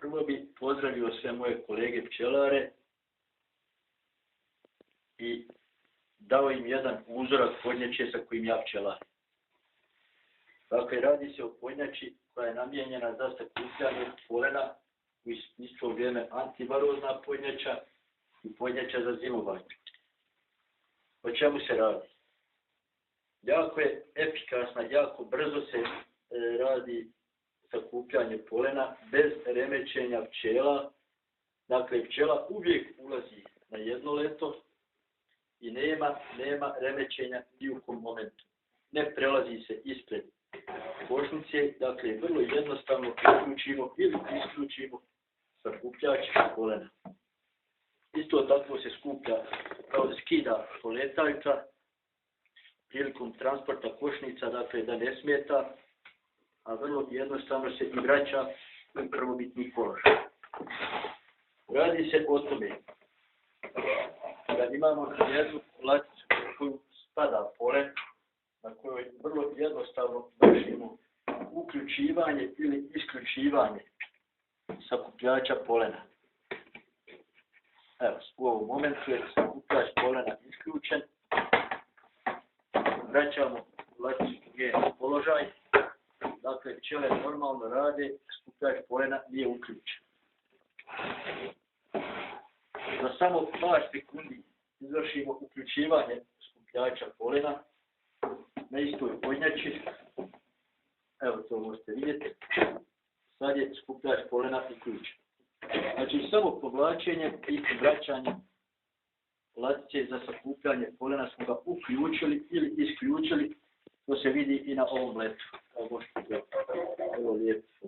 Prvo bi pozdravio sve moje kolege pčelare i dao im jedan uzorak podnjače sa kojim ja pčelarim. Dakle, radi se o podnjači koja je namijenjena za sakupljanje polena, u isto vrijeme antivarozna podnjača i podnjača za zimovanje. O čemu se radi? Jako je efikasna, jako brzo se radi sakupljanje polena bez remećenja pčela. Dakle, pčela uvijek ulazi na jedno leto i nema remećenja ni u kom momentu. Ne prelazi se ispred košnice, dakle, vrlo jednostavno uključimo ili isključimo sakupljač polena. Isto tako se skida poletaljka prilikom transporta košnica, dakle, da ne smeta, a vrlo jednostavno se i vraća u prvobitni položaj. Radi se o tome da imamo jednu laticu koju spada polen, na kojoj vrlo jednostavno vršimo uključivanje ili isključivanje sakupljača polena. Evo, u ovom momentu je sakupljač polena isključen. Vraćamo laticu u njen položaj. Dakle, pčele normalno rade, sakupljač polena nije uključen. Za samo par sekundi izvršimo uključivanje sakupljača polena na istoj podnjači. Evo, to možete vidjeti. Sad je sakupljač polena uključen. Znači, samo povlačenje i vraćanje latice za sakupljanje polena smo ga uključili ili isključili. To se vidi i na ovom letu. Evo, možete vidjeti. Evo lijepo.